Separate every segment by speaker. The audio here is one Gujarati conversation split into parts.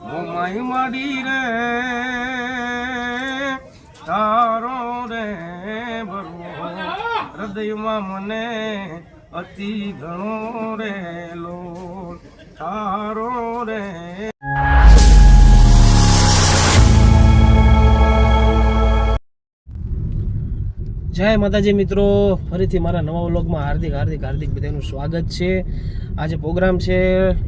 Speaker 1: માઈ માડી રે તારો રે ભરવો હૃદયમાં મને અતિ ઘણો રે લોટ તારો રે. જય માતાજી મિત્રો, ફરીથી મારા નવા વ્લોગમાં હાર્દિક બધાનું સ્વાગત છે. આજે પ્રોગ્રામ છે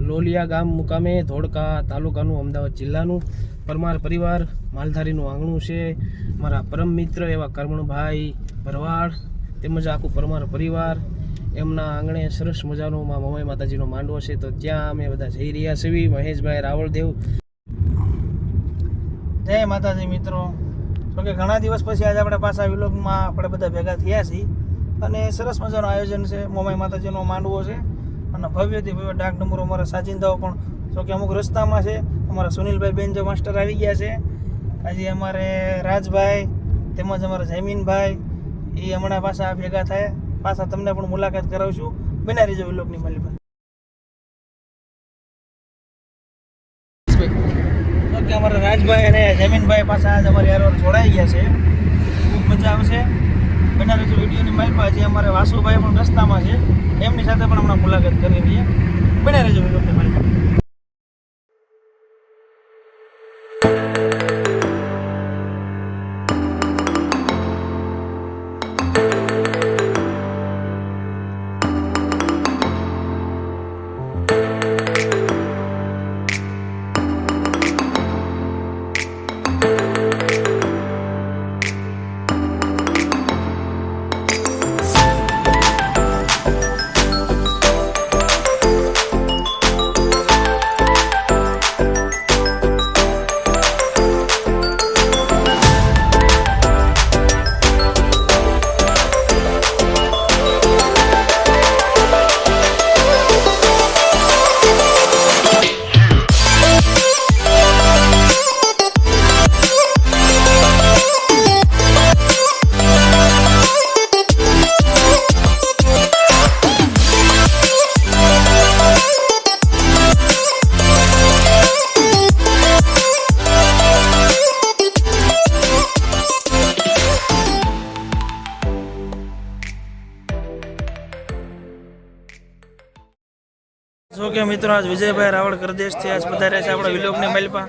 Speaker 1: લોલિયા ગામ મુકામે ધોળકા તાલુકાનું અમદાવાદ જિલ્લાનું પરમાર પરિવાર માલધારીનું આંગણું છે. મારા પરમ મિત્ર એવા કરમણભાઈ ભરવાડ તેમજ આખું પરમાર પરિવાર એમના આંગણે સરસ મજાનો મમાઈ માતાજીનો માંડવો છે. તો ત્યાં અમે બધા જઈ રહ્યા છીએ. મહેશભાઈ રાવળદેવ. જય માતાજી મિત્રો. તો કે ઘણા દિવસ પછી આજે આપણે પાછા વિલોગમાં આપણે બધા ભેગા થયા છીએ અને સરસ મજાનું આયોજન છે. મોમાઈ માતાજીનો માંડવો છે અને ભવ્યથી ભવ્ય ડાક ડમરો અમારા સાચિંદાઓ પણ તો કે અમુક રસ્તામાં છે. અમારા સુનિલભાઈ બેનજો માસ્ટર આવી ગયા છે. આજે અમારે રાજભાઈ તેમજ અમારા જયમીનભાઈ એ હમણાં પાછા ભેગા થાય. પાછા તમને પણ મુલાકાત કરાવશું. બના રહેજો વિલોગની માલિકા. કે અમારા રાજભાઈ અને જમીનભાઈ પાછા આજ અમારી યાર જોડાઈ ગયા છે. ખૂબ મજા આવશે. બના રહેજો વિડીયોની માલિકા. જે અમારે વાસુભાઈ પણ રસ્તામાં છે, એમની સાથે પણ હમણાં મુલાકાત કરી રહીએ. બના રહેજો વિડીયોની માલિકા. જો કે મિત્રો આજ વિજયભાઈ રાવળ કરદેશથી આજ પધાર્યા છે આપણા વિલોકને માલપા.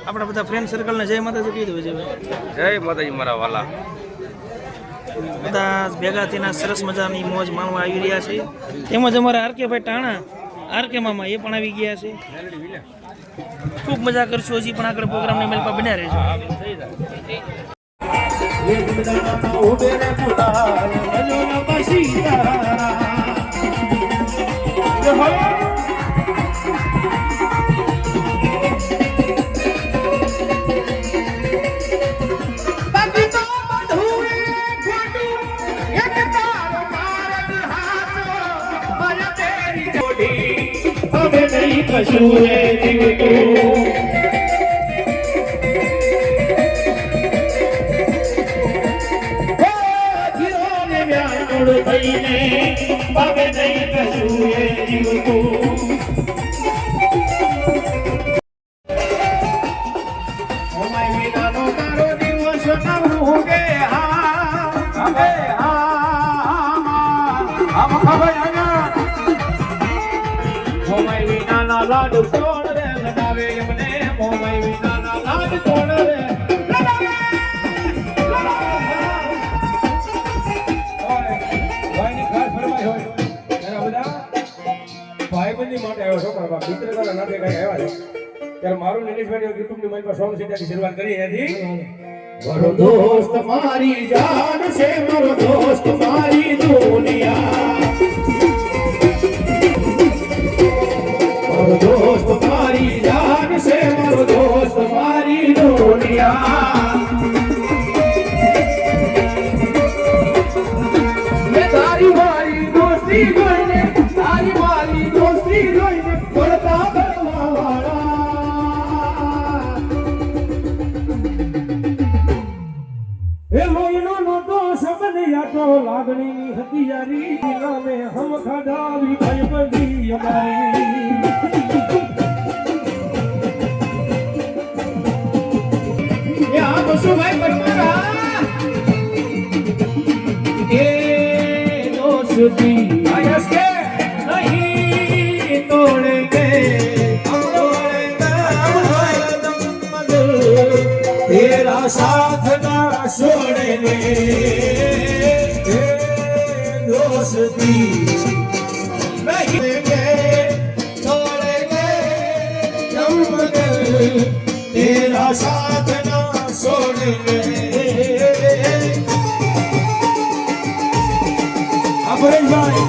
Speaker 1: આપણા બધા ફ્રેન્ડ સર્કલને જય માતાજી કહી દો વિજયભાઈ.
Speaker 2: જય માતાજી મારા વાલા.
Speaker 1: બધા ભેગા થઈને સરસ મજાની મોજ માણવા આવી રહ્યા છે. તેમજ અમારા આરકેભાઈ ટાણા આરકે મામા એ પણ આવી ગયા છે. ખૂબ મજા કરશું. હજી પણ આગળ પ્રોગ્રામને માલપા બન્યા રહેજો.
Speaker 3: કશું હે જીવતો જીરોને વ્યાકુળ થઈને પાવે નહીં કશું હે જીવતો. મોમાઈ વિનાનો તારો દિવસ નવરું કે હા હવે હા ખબર મોમાઈ વિનાના લાડ કોણ રે લડાવે એમને. મોમાઈ વિનાના લાડ કોણ રે લડાવે. ભાઈની ખાસ ફરમાઈ હોય ત્યારે બધા ભાઈબંધી માટે આવ્યો છો. મિત્રતાના નાતે કઈ આવ્યા છે ત્યારે મારું નિલેશભાઈ યુટ્યુબની મારી પાસે સોંગ છે ત્યાંથી શરૂઆત કરી હતી. મારો દોસ્ત મારી જાન છે, મારો દોસ્ત મારી દુનિયા. મારો દોસ્ત મારી જાન છે, મારો દોસ્ત મારી દુનિયા. મેં તારી મારી દોસ્તી જોઈને, તારી મારી દોસ્તી જોઈને પડતા કરવા વાળા એ લોહીનો નહોતો શબ્દ યાતો લાગણીની હથિયારી નામે હમ ખડાવી ભાઈબંધી અમારી. જસુભાઈ પરમારા
Speaker 1: એ દોસ્તી
Speaker 3: આયસ કે
Speaker 1: નહીં તોડેંગે तेरा साथ ना छोड़ेंगे दोस्ती नहीं छोड़ेंगे तेरा साथ ना छोड़ेंगे
Speaker 3: અપરેશભાઈ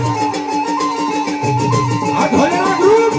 Speaker 3: આ ધોલેરા ગ્રુપ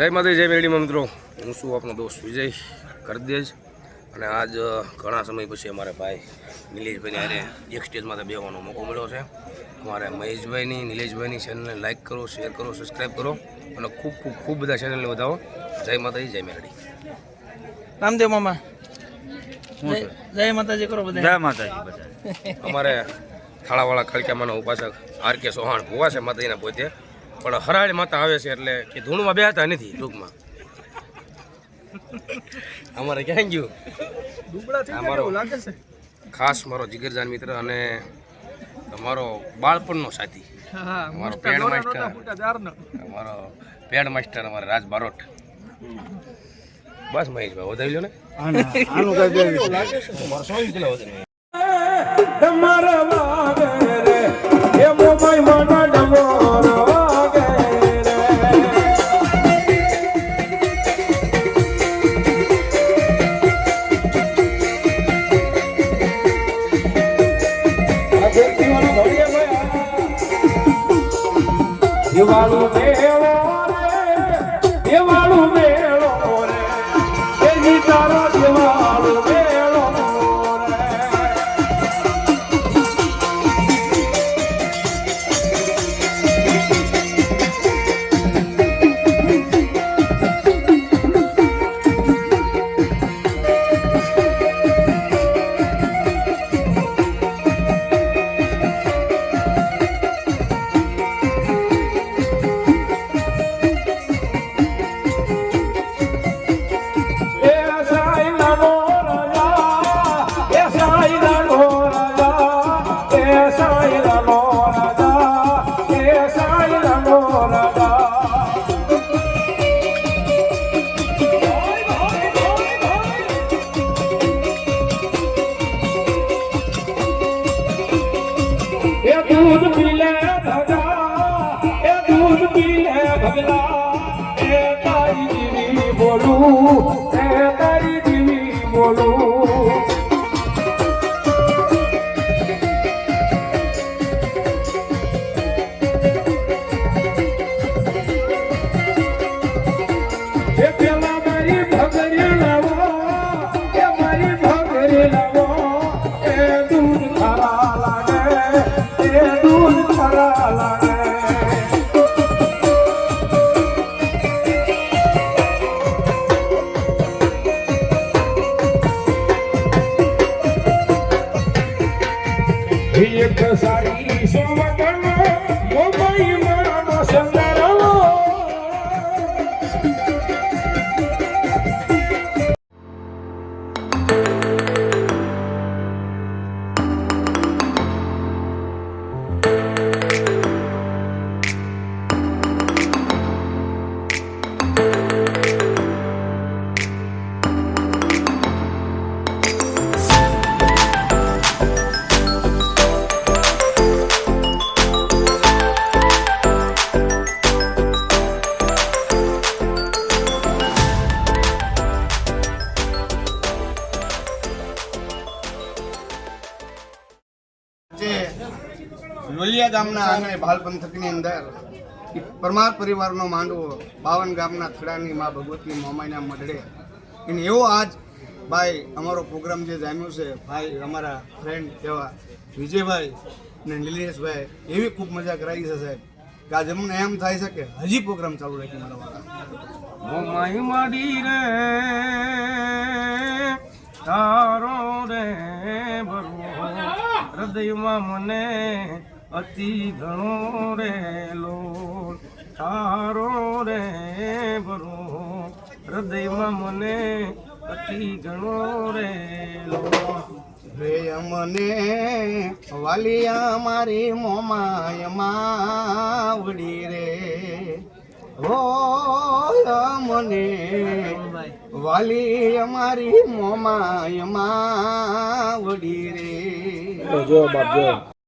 Speaker 2: જય માતા જય મેરડીમાં મિત્રો, હું છું આપનો દોસ્ત વિજય કરદેજ. અને આજ ઘણા સમય પછી અમારા ભાઈ નિલેશભાઈને હારે એક સ્ટેજમાં બેસવાનો મોકો મળ્યો છે. અમારા મહેશભાઈની નિલેશભાઈની ચેનલને લાઇક કરો, શેર કરો, સબસ્ક્રાઈબ કરો અને ખૂબ ખૂબ ખૂબ બધા ચેનલને વધાવો. જય માતાજી જય મેરડી.
Speaker 1: રામદેવ મામા જય માતાજી કરો બધા.
Speaker 4: જય માતાજી બધા.
Speaker 2: અમારે થાળાવાળા ખડક્યામાંના ઉપાસક આર કે ચૌહાણ ભુવા છે માતાજીના પોતે, પણ હરાળી માતા આવે છે એટલે કે ધૂણમાં બેહતા નથી ટૂંકમાં. અમારે ક્યાં ગયું અમારો ખાસ મારો જીગરજાન મિત્ર અને તમારો બાળપણનો સાથી, અમારો પેડ માસ્ટર, અમારો પેડ માસ્ટર, અમારા રાજ બારોટ. બસ મહેશભાઈ વધાવી લો ને.
Speaker 3: તમારા વાગે રે એ મોમાઈ માના ડમોરો વાગે રે આ દેખીવાનો ભળીએ ભાઈ દિવાળો મેળો રે દિવાળો મેળો રે એ ગીતારો દિવાળો મેળો दूध पी ले भगा, ए दूध पी ले બોલું એ તારી દેવી બોલું એ પેલા મારી ભગરી લાવો એ મારી ભગરી લાવો એ દૂધ ખરા લાગે એ દૂધ ખરા લાગે એક સારી સોવગણ મોબાઈ માનો સંદરવો
Speaker 4: જે લોલિયા ગામના આંગણે ભાલ પંથકની અંદર પરમાર પરિવારનો માંડવો 52 ગામના ખડાની માં ભગવતી મોમાઈના મઢડે એને એવો આજ ભાઈ અમારો પ્રોગ્રામ જે જામ્યો છે ભાઈ અમારા ફ્રેન્ડ એવા વિજયભાઈ ને નિલેશભાઈ એવી ખૂબ મજા કરાવી છે સાહેબ કે આજે અમને એમ થાય છે કે હજી પ્રોગ્રામ ચાલુ રાખી મારા વાળા
Speaker 2: મોમાઈ માડી રે તારો રે ભરો હૃદયમાં મને અતિ ઘણો રે લોલ તારો રે ભરો હૃદયમાં મને અતિ ઘણો રે લોલ
Speaker 4: રે અમને વાલિયા મારી મોમાય માવડી રે ઓ મને વાલી અમારી મોમાય માવડી રે
Speaker 1: જો બાપ જો